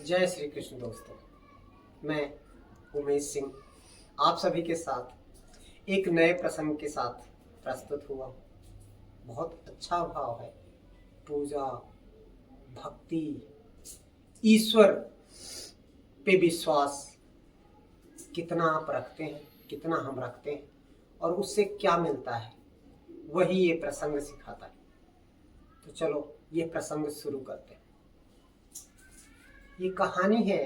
जय श्री कृष्ण दोस्तों। मैं उमेश सिंह आप सभी के साथ एक नए प्रसंग के साथ प्रस्तुत हुआ हूँ। बहुत अच्छा भाव है। पूजा, भक्ति, ईश्वर पे विश्वास कितना आप रखते हैं, कितना हम रखते हैं और उससे क्या मिलता है, वही ये प्रसंग सिखाता है। तो चलो ये प्रसंग शुरू करते हैं। ये कहानी है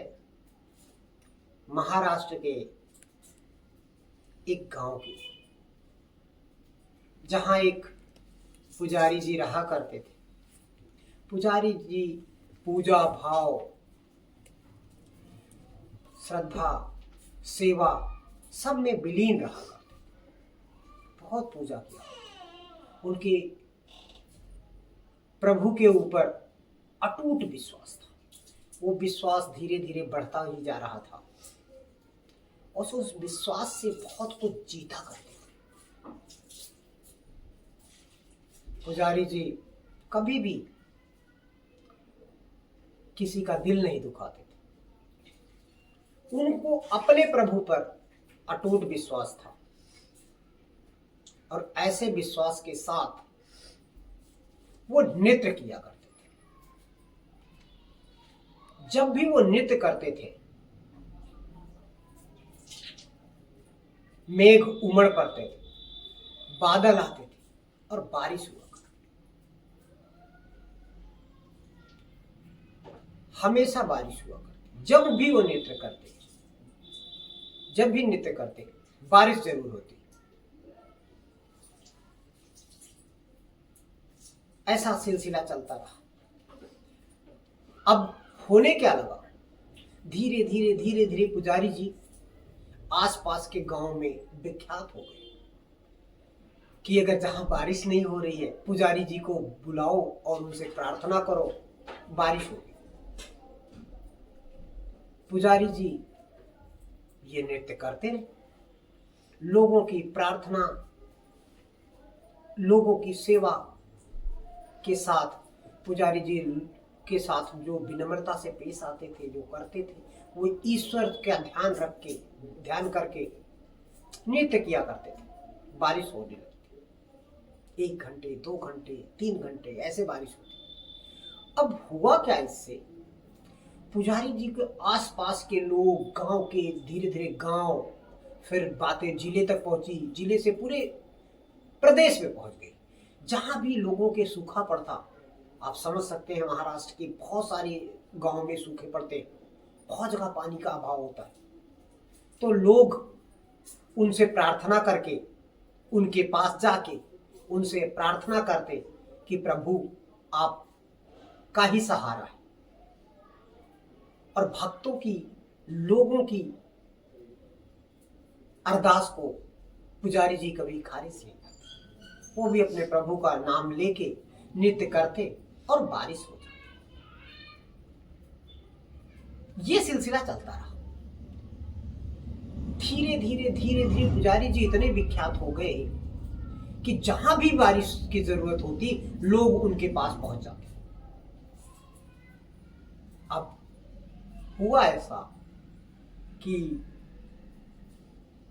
महाराष्ट्र के एक गांव की, जहां एक पुजारी जी रहा करते थे। पुजारी जी पूजा भाव, श्रद्धा, सेवा सब में विलीन रहा करते थे। बहुत पूजा किया। उनके प्रभु के ऊपर अटूट विश्वास था। वो विश्वास धीरे धीरे बढ़ता ही जा रहा था और उस विश्वास से बहुत कुछ जीता करते थे। पुजारी जी कभी भी किसी का दिल नहीं दुखाते थे। उनको अपने प्रभु पर अटूट विश्वास था और ऐसे विश्वास के साथ वो नृत्य किया करते थे। जब भी वो नृत्य करते थे, मेघ उमड़ पड़ते थे, बादल आते थे और बारिश हुआ करती। हमेशा बारिश हुआ करती। जब भी वो नृत्य करते, जब भी नृत्य करते, बारिश जरूर होती। ऐसा सिलसिला चलता रहा। अब होने क्या लगा, धीरे धीरे धीरे धीरे पुजारी जी आसपास के गांव में विख्यात हो गए कि अगर जहां बारिश नहीं हो रही है, पुजारी जी को बुलाओ और उनसे प्रार्थना करो, बारिश होगी। पुजारी जी ये नृत्य करते रहे। लोगों की प्रार्थना, लोगों की सेवा के साथ पुजारी जी के साथ जो विनम्रता से पेश आते थे, जो करते थे, वो ईश्वर का ध्यान करके नृत्य किया करते थे। बारिश होने लगती। 1 घंटे, 2 घंटे, 3 घंटे ऐसे बारिश होती। अब हुआ क्या इससे, पुजारी जी के आसपास के लोग, गांव के, धीरे धीरे गांव, फिर बातें जिले तक पहुंची, जिले से पूरे प्रदेश में पहुंच गई। जहां भी लोगों के सूखा पड़ता, आप समझ सकते हैं महाराष्ट्र के बहुत सारे गांव में सूखे पड़ते, बहुत जगह पानी का अभाव होता है। तो लोग उनसे प्रार्थना करके, उनके पास जाके उनसे प्रार्थना करते कि प्रभु आप का ही सहारा है। और भक्तों की, लोगों की अरदास को पुजारी जी कभी खारिज नहीं करते। वो भी अपने प्रभु का नाम लेके नृत्य करते और बारिश हो जाती। ये सिलसिला चलता रहा। धीरे धीरे धीरे धीरे पुजारी जी इतने विख्यात हो गए कि जहां भी बारिश की जरूरत होती, लोग उनके पास पहुंच जाते। अब हुआ ऐसा कि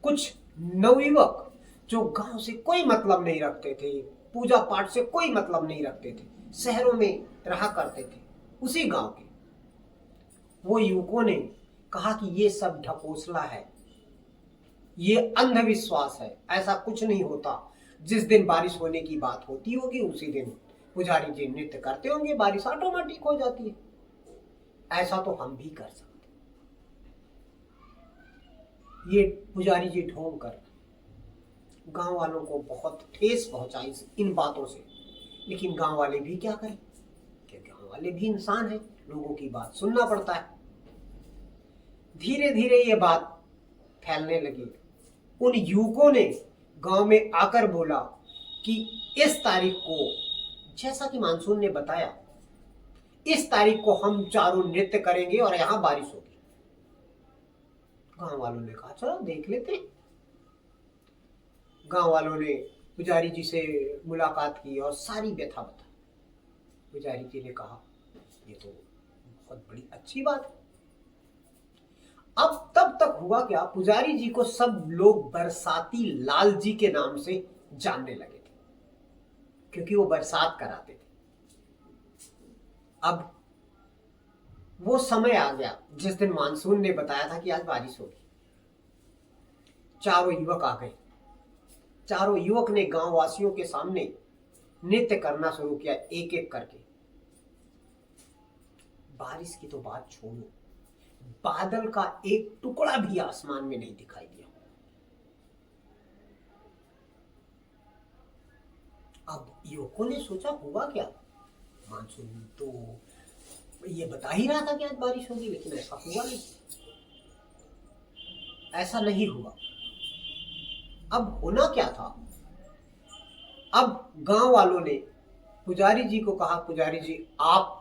कुछ नवयुवक जो गांव से कोई मतलब नहीं रखते थे, पूजा पाठ से कोई मतलब नहीं रखते थे, शहरों में रहा करते थे, उसी गांव के, वो युवकों ने कहा कि ये सब ढकोसला है, ये अंधविश्वास है, ऐसा कुछ नहीं होता। जिस दिन बारिश होने की बात होती होगी, उसी दिन पुजारी जी नृत्य करते होंगे, बारिश ऑटोमेटिक हो जाती है। ऐसा तो हम भी कर सकते। ये पुजारी जी ढोंग कर गांव वालों को बहुत ठेस पहुंचाई इन बातों से। लेकिन गांव वाले भी क्या करें, क्योंकि गांव वाले भी इंसान हैं, लोगों की बात सुनना पड़ता है। धीरे धीरे ये बात फैलने लगी। उन युवकों ने गांव में आकर बोला कि इस तारीख को, जैसा कि मानसून ने बताया, इस तारीख को हम चारों नृत्य करेंगे और यहां बारिश होगी। गांव वालों ने कहा चलो देख लेते। गांव वालों ने पुजारी जी से मुलाकात की और सारी व्यथा बताई। पुजारी जी ने कहा ये तो बहुत बड़ी अच्छी बात है, अब तब तक हुआ क्या, पुजारी जी को सब लोग बरसाती लाल जी के नाम से जानने लगे थे, क्योंकि वो बरसात कराते थे। अब वो समय आ गया जिस दिन मानसून ने बताया था कि आज बारिश होगी। चारों युवक आ गए। चारों युवक ने गांव वासियों के सामने नृत्य करना शुरू किया, एक एक करके। बारिश की तो बात छोड़ो, बादल का एक टुकड़ा भी आसमान में नहीं दिखाई दिया। अब युवकों ने सोचा होगा क्या, मानसून तो ये बता ही रहा था कि आज बारिश होगी, लेकिन ऐसा हुआ नहीं, ऐसा नहीं हुआ। अब होना क्या था, अब गांव वालों ने पुजारी जी को कहा, पुजारी जी आप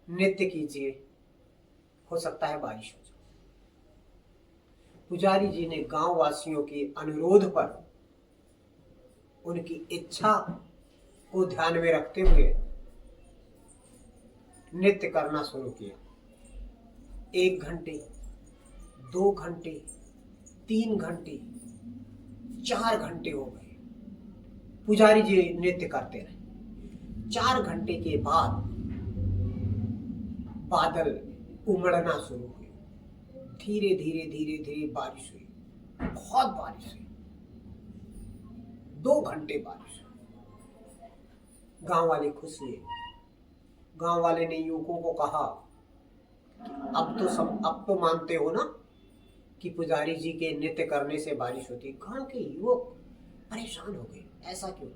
नृत्य कीजिए, हो सकता है बारिश हो जाए। पुजारी जी ने गांव वासियों के अनुरोध पर, उनकी इच्छा को ध्यान में रखते हुए नृत्य करना शुरू किया। 1 घंटे, 2 घंटे, 3 घंटे, 4 घंटे हो गए। पुजारी जी नृत्य करते रहे। 4 घंटे के बाद बादल उमड़ना शुरू हुए। धीरे धीरे धीरे धीरे बारिश हुई, बहुत बारिश हुई। 2 घंटे बारिश हुई। गांव वाले खुश हुए। गांव वाले ने युवकों को कहा, अब तो मानते हो ना कि पुजारी जी के नृत्य करने से बारिश होती। गांव के युवक परेशान हो गए, ऐसा क्यों?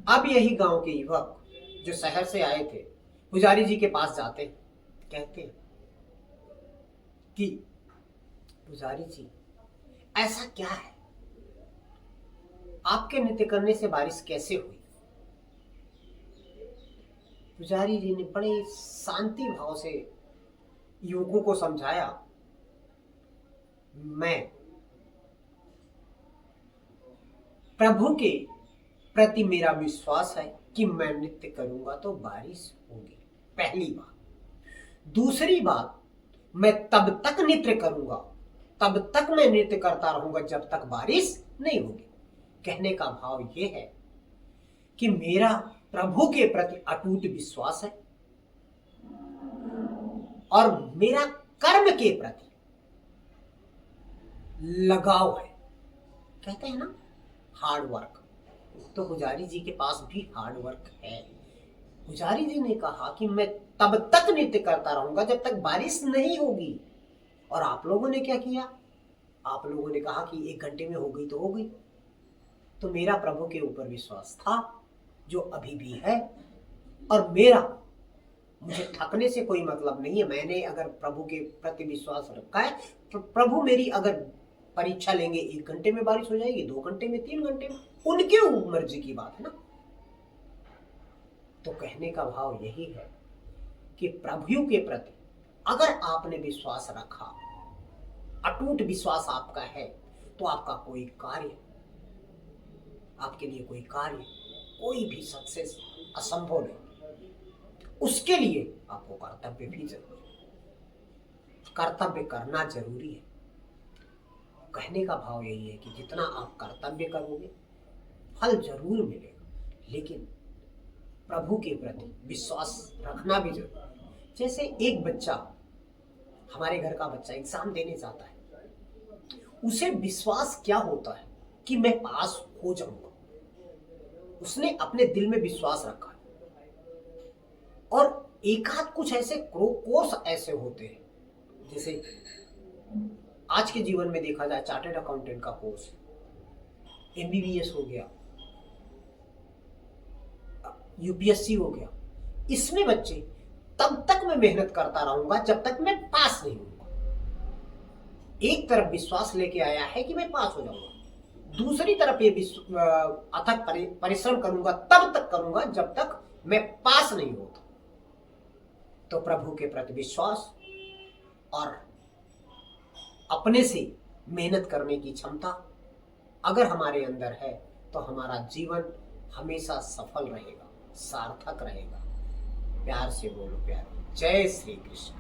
अब यही गांव के युवक जो शहर से आए थे पुजारी जी के पास जाते, कहते कि पुजारी जी ऐसा क्या है, आपके नृत्य करने से बारिश कैसे हुई? पुजारी जी ने बड़े शांति भाव से युवकों को समझाया, मैं प्रभु के प्रति मेरा विश्वास है कि मैं नृत्य करूंगा तो बारिश होगी, पहली बात। दूसरी बात, मैं तब तक नृत्य करूंगा, तब तक मैं नृत्य करता रहूंगा जब तक बारिश नहीं होगी। कहने का भाव यह है कि मेरा प्रभु के प्रति अटूट विश्वास है और मेरा कर्म के प्रति लगाव है। कहते हैं ना, हार्ड वर्क। तो पुजारी जी के पास भी हार्ड वर्क है। पुजारी जी ने कहा कि मैं तब तक नृत्य करता रहूंगा जब तक बारिश नहीं होगी। और आप लोगों ने क्या किया? आप लोगों ने कहा कि 1 घंटे में हो गई तो हो गई। तो मेरा प्रभु के ऊपर विश्वास था, जो अभी भी है, और मुझे थकने से कोई मतलब नहीं है। मैंने अगर प्रभु के प्रति विश्वास रखा है तो प्रभु मेरी अगर परीक्षा लेंगे, 1 घंटे में बारिश हो जाएगी, 2 घंटे में, 3 घंटे में, उनके मर्जी की बात है ना। तो कहने का भाव यही है कि प्रभु के प्रति अगर आपने विश्वास रखा, अटूट विश्वास आपका है, तो आपका कोई कार्य, आपके लिए कोई कार्य, कोई भी सक्सेस असंभव नहीं। उसके लिए आपको कर्तव्य भी जरूरी है, कर्तव्य करना जरूरी है। कहने का भाव यही है कि जितना आप कर्तव्य करोगे फल जरूर मिलेगा, लेकिन प्रभु के प्रति विश्वास रखना भी जरूरी है। जैसे एक बच्चा, हमारे घर का बच्चा एग्जाम देने जाता है, उसे विश्वास क्या होता है कि मैं पास हो जाऊंगा। उसने अपने दिल में विश्वास रखा है। और एकाध कुछ ऐसे कोर्स ऐसे होते हैं, जैसे आज के जीवन में देखा जाए, चार्टर्ड अकाउंटेंट का कोर्स, MBBS हो गया, UPSC हो गया। इसमें बच्चे तब तक मैं मेहनत करता रहूंगा जब तक मैं पास नहीं होऊंगा। एक तरफ विश्वास लेके आया है कि मैं पास हो जाऊंगा, दूसरी तरफ ये अथक परिश्रम करूंगा, तब तक करूंगा जब तक मैं पास नहीं होता। तो प्रभु के प्रति विश्वास और अपने से मेहनत करने की क्षमता अगर हमारे अंदर है तो हमारा जीवन हमेशा सफल रहेगा, सार्थक रहेगा। प्यार से बोलो, प्यार। जय श्री कृष्ण।